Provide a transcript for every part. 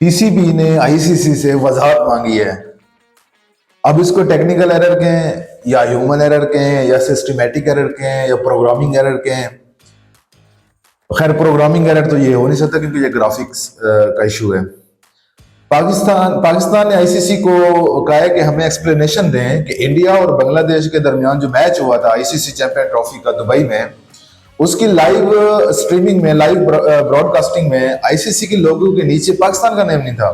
PCB ने ICC से वजाहत मांगी है। अब इसको टेक्निकल एरर कहें या ह्यूमन एरर कहें या सिस्टमेटिक एरर कहें या प्रोग्रामिंग एरर कहें। खैर प्रोग्रामिंग एरर तो ये हो नहीं सकता क्योंकि ये ग्राफिक्स का इशू है। पाकिस्तान ने आईसीसी को कहा है कि हमें एक्सप्लेनेशन दें कि इंडिया और बांग्लादेश के दरमियान जो मैच हुआ था आईसीसी चैंपियन ट्रॉफी का दुबई में, उसकी लाइव स्ट्रीमिंग में, लाइव ब्रॉडकास्टिंग में आईसीसी के लोगों के नीचे पाकिस्तान का नेम नहीं था।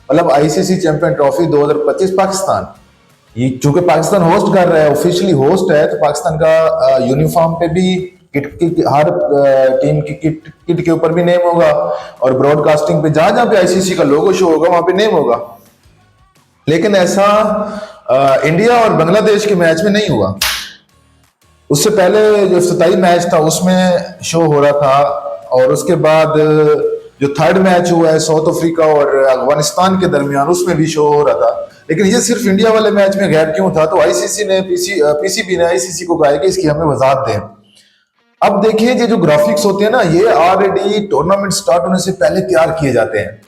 मतलब आईसीसी चैंपियन ट्रॉफी 2025 पाकिस्तान, ये चूंकि पाकिस्तान होस्ट कर रहा है, ऑफिशियली होस्ट है, तो पाकिस्तान का यूनिफॉर्म पे भी हर टीम की किट के ऊपर भी नेम होगा और ब्रॉडकास्टिंग पे जहां जहां पे आईसीसी का लोगो शो होगा वहां पे नेम होगा। लेकिन ऐसा इंडिया और बांग्लादेश के मैच में नहीं हुआ। उससे पहले जो 27 मैच था उसमें शो हो रहा था और उसके बाद जो थर्ड मैच हुआ है साउथ अफ्रीका और अफगानिस्तान के दरमियान उसमें भी शो हो रहा था। लेकिन ये सिर्फ इंडिया वाले मैच में गैप क्यों था? तो आईसीसी ने पीसीबी ने आईसीसी को कहा कि इसकी हमें वजाहत दें। अब देखिए ये जो ग्राफिक्स होते हैं ना, ये ऑलरेडी टूर्नामेंट स्टार्ट होने से पहले तैयार किए जाते हैं।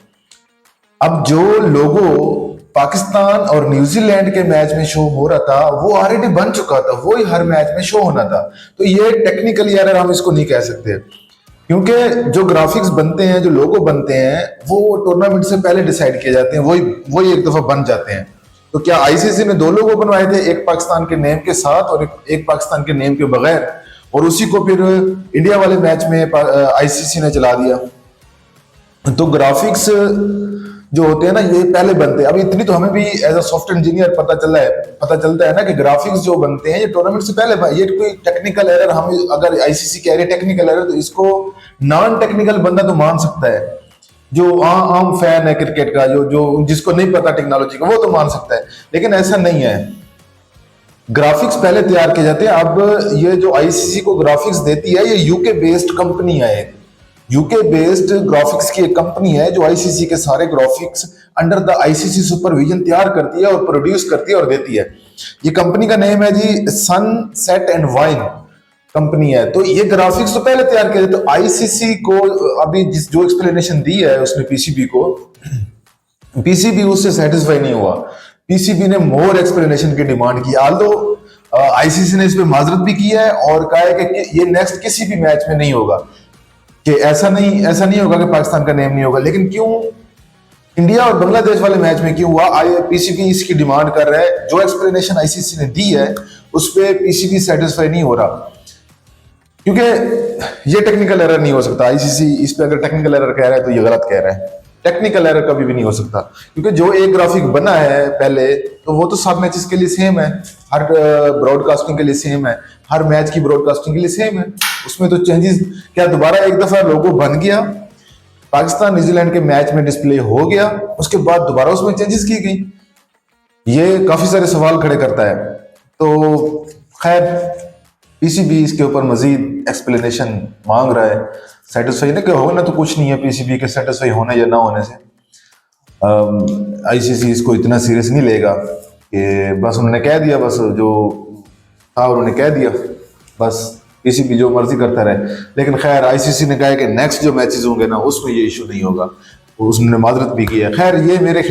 अब जो लोगो पाकिस्तान और न्यूजीलैंड के मैच में शो हो रहा था वो ऑलरेडी बन चुका था, वो ही हर मैच में शो होना था। तो ये टेक्निकली एरर हम इसको नहीं कह सकते क्योंकि जो ग्राफिक्स बनते हैं, जो लोगो बनते हैं, वो टूर्नामेंट से पहले डिसाइड किए जाते हैं, वही एक दफा बन जाते हैं। तो क्या आईसीसी ने दो लोगो बनवाए थे, एक पाकिस्तान के नेम के साथ और एक पाकिस्तान के नेम के बगैर, और उसी को फिर इंडिया वाले मैच में आईसीसी ने चला दिया? तो ग्राफिक्स जो होते हैं ना ये पहले बनते हैं। अब इतनी तो हमें भी एज अ सॉफ्टवेयर इंजीनियर पता चलता है ना कि ग्राफिक्स जो बनते हैं ये टूर्नामेंट से पहले, ये कोई टेक्निकल एरर, हम अगर आईसीसी कह रहे टेक्निकल एरर तो इसको नॉन टेक्निकल बंदा तो मान सकता है। जो आम फैन है क्रिकेट का, जो जिसको नहीं पता टेक्नोलॉजी का, वो तो मान सकता है। लेकिन ऐसा नहीं है, ग्राफिक्स पहले तैयार किए जाते हैं। अब ये जो आईसीसी को ग्राफिक्स देती है ये यूके बेस्ड कंपनी है, यूके बेस्ड ग्राफिक्स की एक कंपनी है जो आईसीसी के सारे graphics under the ICC supervision तैयार करती है और प्रोड्यूस करती है और देती है। ये कंपनी का नेम है जी सनसेट एंड वाइन कंपनी है। तो ये ग्राफिक्स तो पहले तैयार किए। तो आईसीसी को अभी जो एक्सप्लेनेशन दी है उसने पीसीबी को, पीसीबी उससे सेटिस्फाई नहीं हुआ। पीसीबी ने मोर एक्सप्लेनेशन की डिमांड की। आल्दो आईसीसी ने इस पे माजरत भी की है और कहा है कि ये नेक्स्ट किसी भी मैच में नहीं होगा, कि ऐसा नहीं होगा कि पाकिस्तान का नेम नहीं होगा। लेकिन क्यों इंडिया और बांग्लादेश वाले मैच में क्यों हुआ? पीसीबी इसकी डिमांड कर रहा है। जो एक्सप्लेनेशन आईसीसी ने दी है उस पर पीसीबी सेटिस्फाई नहीं हो रहा क्योंकि ये टेक्निकल एरर नहीं हो सकता। आईसीसी इस पे अगर टेक्निकल एरर कह रहा है तो ये गलत कह रहा है। टेक्निकल एरर कभी भी नहीं हो सकता क्योंकि जो एक ग्राफिक बना है पहले तो वो तो सब मैचेस के लिए सेम है, हर ब्रॉडकास्टिंग के लिए सेम है, हर मैच की ब्रॉडकास्टिंग के लिए सेम है। उसमें तो चेंजेस क्या, दोबारा एक दफा लोगो बन गया, पाकिस्तान न्यूजीलैंड के मैच में डिस्प्ले हो गया, उसके बाद दोबारा उसमें चेंजेस की गई? ये काफी सारे सवाल खड़े करता है। तो खैर पीसीबी इसके ऊपर मजीद एक्सप्लेनेशन मांग रहा है। सेटिस्फाई ना होना तो कुछ नहीं है पीसीबी के सेटिस्फाई होने या ना होने से। आईसीसी इसको इतना सीरियस नहीं लेगा कि बस उन्होंने कह दिया, बस जो था उन्होंने कह दिया, बस पीसीबी जो मर्जी करता रहे। लेकिन खैर आईसीसी ने कहा कि नेक्स्ट जो मैचेस होंगे ना उसमें ये इशू नहीं होगा, उसने माजरत भी की है। खैर ये मेरे